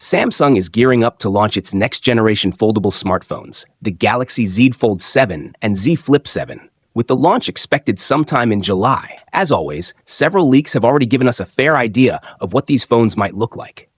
Samsung is gearing up to launch its next-generation foldable smartphones, the Galaxy Z Fold 7 and Z Flip 7, with the launch expected sometime in July. As always, several leaks have already given us a fair idea of what these phones might look like.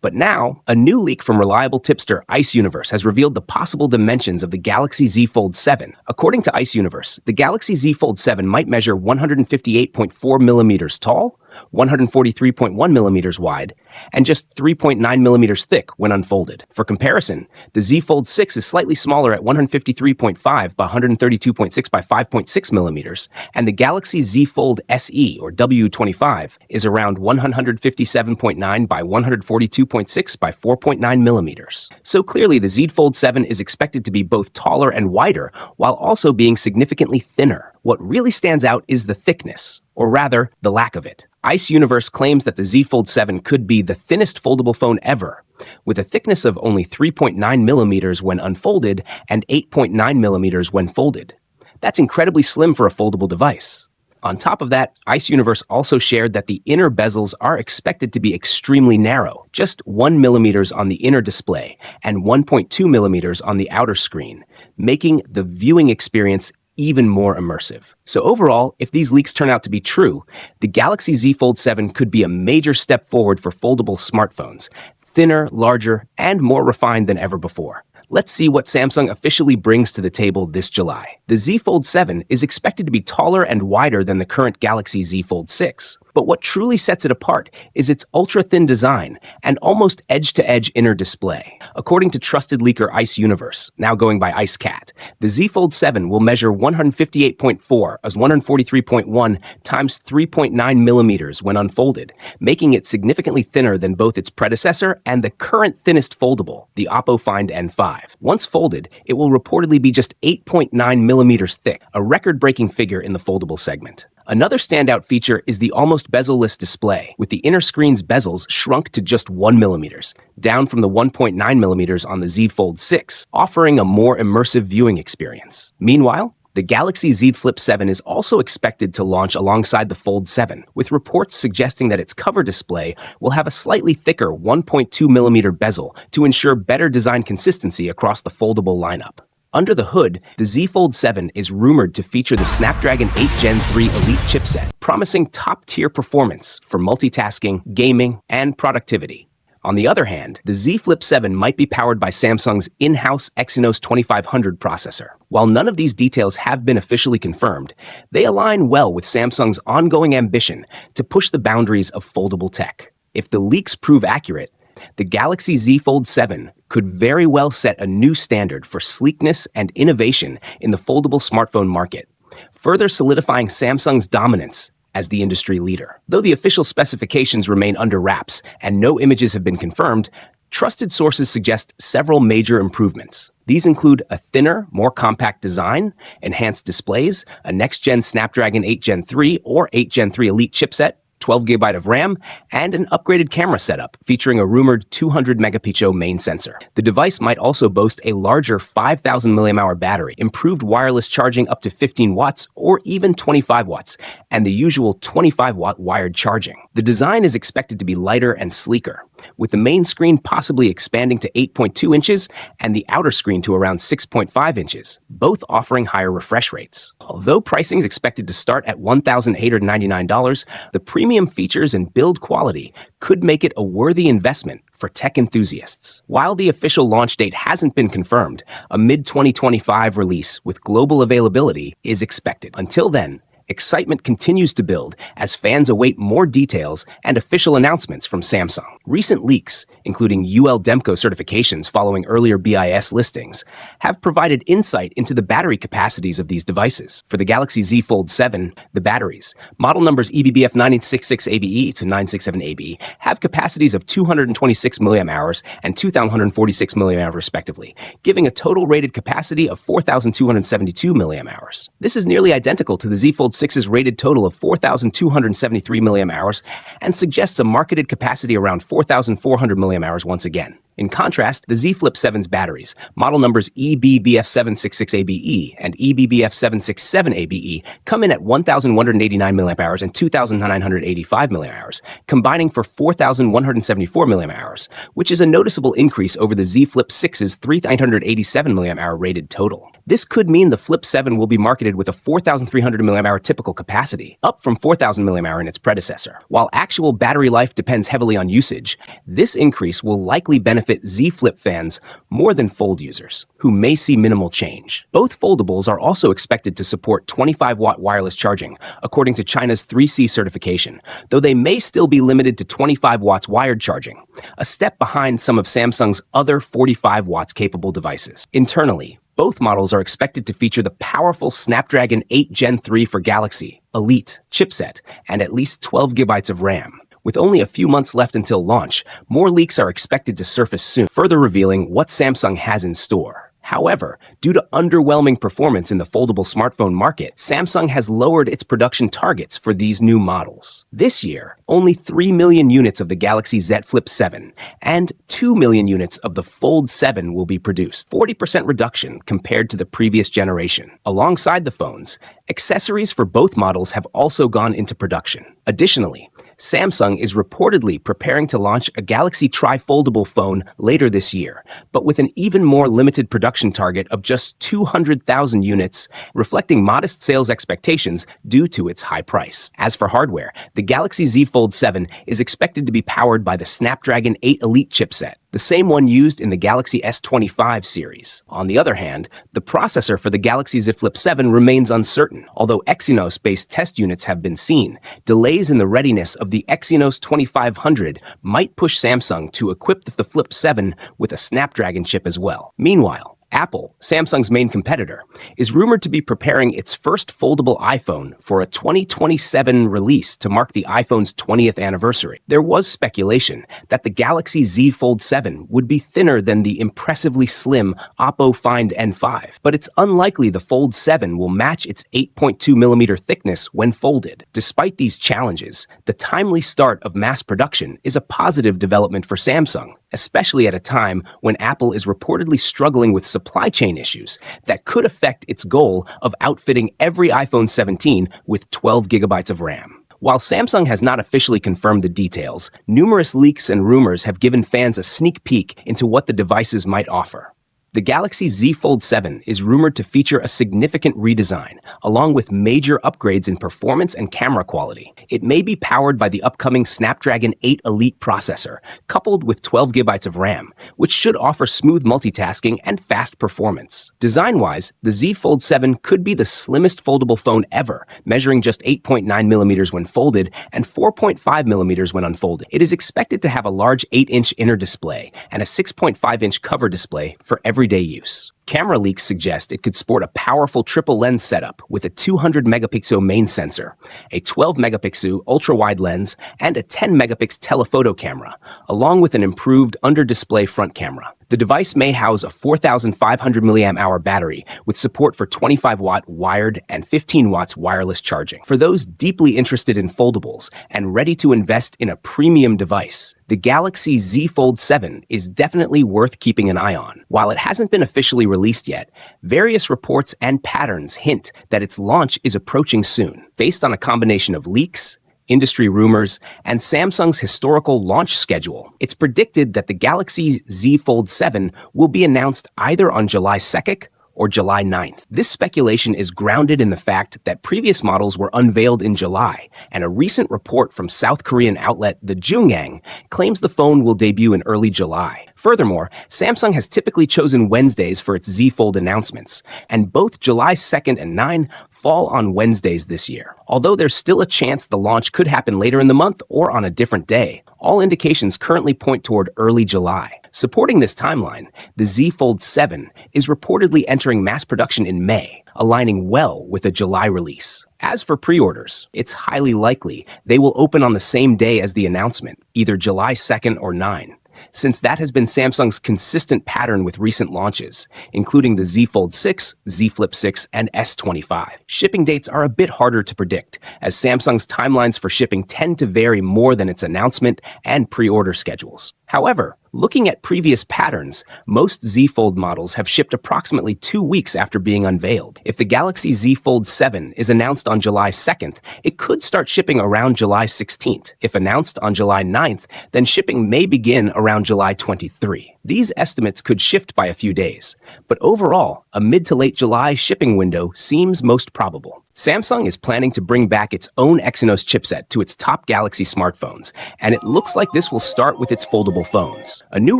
But now, a new leak from reliable tipster Exynos has revealed the possible dimensions of the Galaxy Z Fold 7. According to Exynos, the Galaxy Z Fold 7 might measure 158.4 millimeters tall, 143.1 millimeters wide, and just 3.9 millimeters thick when unfolded. For comparison, the Z Fold 6 is slightly smaller at 153.5 by 132.6 by 5.6 millimeters, and the Galaxy Z Fold SE, or W25, is around 157.9 by 142.6 by 4.9 millimeters. So clearly, the Z Fold 7 is expected to be both taller and wider, while also being significantly thinner. What really stands out is the thickness, or rather, the lack of it. Exynos claims that the Z Fold 7 could be the thinnest foldable phone ever, with a thickness of only 3.9 millimeters when unfolded and 8.9 millimeters when folded. That's incredibly slim for a foldable device. On top of that, Exynos also shared that the inner bezels are expected to be extremely narrow, just 1 millimeters on the inner display and 1.2 millimeters on the outer screen, making the viewing experience even more immersive. So overall, if these leaks turn out to be true, the Galaxy Z Fold 7 could be a major step forward for foldable smartphones, thinner, larger, and more refined than ever before. Let's see what Samsung officially brings to the table this July. The Z Fold 7 is expected to be taller and wider than the current Galaxy Z Fold 6. But what truly sets it apart is its ultra-thin design and almost edge-to-edge inner display. According to trusted leaker Exynos, now going by IceCat, the Z Fold 7 will measure 158.4 as 143.1 times 3.9 millimeters when unfolded, making it significantly thinner than both its predecessor and the current thinnest foldable, the Oppo Find N5. Once folded, it will reportedly be just 8.9 millimeters thick, a record-breaking figure in the foldable segment. Another standout feature is the almost bezel-less display, with the inner screen's bezels shrunk to just 1 millimeters, down from the 1.9 millimeters on the Z Fold 6, offering a more immersive viewing experience. Meanwhile, the Galaxy Z Flip 7 is also expected to launch alongside the Fold 7, with reports suggesting that its cover display will have a slightly thicker 1.2 millimeter bezel to ensure better design consistency across the foldable lineup. Under the hood, the Z Fold 7 is rumored to feature the Snapdragon 8 Gen 3 Elite chipset, promising top-tier performance for multitasking, gaming, and productivity. On the other hand, the Z Flip 7 might be powered by Samsung's in-house Exynos 2500 processor. While none of these details have been officially confirmed, they align well with Samsung's ongoing ambition to push the boundaries of foldable tech. If the leaks prove accurate, the Galaxy Z Fold 7 could very well set a new standard for sleekness and innovation in the foldable smartphone market, further solidifying Samsung's dominance as the industry leader. Though the official specifications remain under wraps and no images have been confirmed, trusted sources suggest several major improvements. These include a thinner, more compact design, enhanced displays, a next-gen Snapdragon 8 Gen 3 or 8 Gen 3 Elite chipset, 12GB of RAM, and an upgraded camera setup featuring a rumored 200-megapixel main sensor. The device might also boast a larger 5,000 mAh battery, improved wireless charging up to 15 watts or even 25 watts, and the usual 25-watt wired charging. The design is expected to be lighter and sleeker, with the main screen possibly expanding to 8.2 inches and the outer screen to around 6.5 inches, both offering higher refresh rates. Although pricing is expected to start at $1,899, the premium features and build quality could make it a worthy investment for tech enthusiasts. While the official launch date hasn't been confirmed, a mid-2025 release with global availability is expected. Until then, excitement continues to build as fans await more details and official announcements from Samsung. Recent leaks, including UL Demco certifications following earlier BIS listings, have provided insight into the battery capacities of these devices. For the Galaxy Z Fold 7, the batteries, model numbers EBBF 966ABE to 967ABE, have capacities of 226 mAh and 2,146 mAh respectively, giving a total rated capacity of 4,272 mAh. This is nearly identical to the Z Fold 6's rated total of 4,273 mAh and suggests a marketed capacity around 4,400 mAh once again. In contrast, the Z Flip 7's batteries, model numbers EBBF766ABE and EBBF767ABE, come in at 1,189 mAh and 2,985 mAh, combining for 4,174 mAh, which is a noticeable increase over the Z Flip 6's 3,987 mAh rated total. This could mean the Flip 7 will be marketed with a 4,300 mAh typical capacity, up from 4,000 mAh in its predecessor. While actual battery life depends heavily on usage, this increase will likely benefit Z Flip fans more than Fold users, who may see minimal change. Both foldables are also expected to support 25-watt wireless charging, according to China's 3C certification, though they may still be limited to 25 watts wired charging, a step behind some of Samsung's other 45 watts capable devices. Internally, both models are expected to feature the powerful Snapdragon 8 Gen 3 for Galaxy Elite chipset and at least 12 GB of RAM. With only a few months left until launch, more leaks are expected to surface soon, further revealing what Samsung has in store. However, due to underwhelming performance in the foldable smartphone market, Samsung has lowered its production targets for these new models. This year, only 3 million units of the Galaxy Z Flip 7 and 2 million units of the Fold 7 will be produced, 40% reduction compared to the previous generation. Alongside the phones, accessories for both models have also gone into production. Additionally, Samsung is reportedly preparing to launch a Galaxy tri-foldable phone later this year, but with an even more limited production target of just 200,000 units, reflecting modest sales expectations due to its high price. As for hardware, the Galaxy Z Fold 7 is expected to be powered by the Snapdragon 8 Elite chipset, the same one used in the Galaxy S25 series. On the other hand, the processor for the Galaxy Z Flip 7 remains uncertain. Although Exynos-based test units have been seen, delays in the readiness of the Exynos 2500 might push Samsung to equip the Flip 7 with a Snapdragon chip as well. Meanwhile, Apple, Samsung's main competitor, is rumored to be preparing its first foldable iPhone for a 2027 release to mark the iPhone's 20th anniversary. There was speculation that the Galaxy Z Fold 7 would be thinner than the impressively slim Oppo Find N5, but it's unlikely the Fold 7 will match its 8.2mm thickness when folded. Despite these challenges, the timely start of mass production is a positive development for Samsung, especially at a time when Apple is reportedly struggling with supply chain issues that could affect its goal of outfitting every iPhone 17 with 12 GB of RAM. While Samsung has not officially confirmed the details, numerous leaks and rumors have given fans a sneak peek into what the devices might offer. The Galaxy Z Fold 7 is rumored to feature a significant redesign, along with major upgrades in performance and camera quality. It may be powered by the upcoming Snapdragon 8 Elite processor, coupled with 12 GB of RAM, which should offer smooth multitasking and fast performance. Design-wise, the Z Fold 7 could be the slimmest foldable phone ever, measuring just 8.9mm when folded and 4.5mm when unfolded. It is expected to have a large 8-inch inner display and a 6.5-inch cover display for everyday use. Camera leaks suggest it could sport a powerful triple lens setup with a 200-megapixel main sensor, a 12-megapixel ultra-wide lens, and a 10-megapixel telephoto camera, along with an improved under-display front camera. The device may house a 4,500 mAh battery with support for 25-watt wired and 15 watts wireless charging. For those deeply interested in foldables and ready to invest in a premium device, the Galaxy Z Fold 7 is definitely worth keeping an eye on. While it hasn't been officially released yet, various reports and patterns hint that its launch is approaching soon, based on a combination of leaks, industry rumors, and Samsung's historical launch schedule. It's predicted that the Galaxy Z Fold 7 will be announced either on July 2nd or July 9th. This speculation is grounded in the fact that previous models were unveiled in July, and a recent report from South Korean outlet The Jungang claims the phone will debut in early July. Furthermore, Samsung has typically chosen Wednesdays for its Z Fold announcements, and both July 2nd and 9 fall on Wednesdays this year. Although there's still a chance the launch could happen later in the month or on a different day, all indications currently point toward early July. Supporting this timeline, the Z Fold 7 is reportedly entering mass production in May, aligning well with a July release. As for pre-orders, it's highly likely they will open on the same day as the announcement, either July 2nd or 9. Since that has been Samsung's consistent pattern with recent launches, including the Z Fold 6, Z Flip 6, and S25. Shipping dates are a bit harder to predict, as Samsung's timelines for shipping tend to vary more than its announcement and pre-order schedules. However, looking at previous patterns, most Z Fold models have shipped approximately 2 weeks after being unveiled. If the Galaxy Z Fold 7 is announced on July 2nd, it could start shipping around July 16th. If announced on July 9th, then shipping may begin around July 23. These estimates could shift by a few days, but overall, a mid to late July shipping window seems most probable. Samsung is planning to bring back its own Exynos chipset to its top Galaxy smartphones, and it looks like this will start with its foldable phones. A new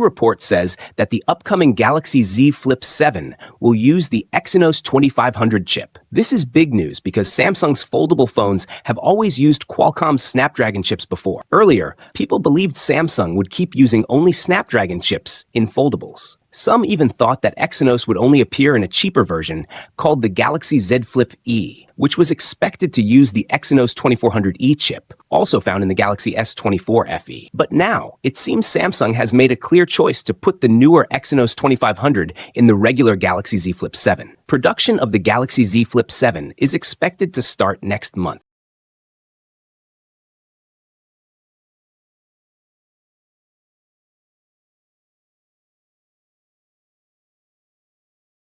report says that the upcoming Galaxy Z Flip 7 will use the Exynos 2500 chip. This is big news because Samsung's foldable phones have always used Qualcomm's Snapdragon chips before. Earlier, people believed Samsung would keep using only Snapdragon chips in foldables. Some even thought that Exynos would only appear in a cheaper version called the Galaxy Z Flip E, which was expected to use the Exynos 2400E chip, also found in the Galaxy S24 FE. But now, it seems Samsung has made a clear choice to put the newer Exynos 2500 in the regular Galaxy Z Flip 7. Production of the Galaxy Z Flip 7 is expected to start next month.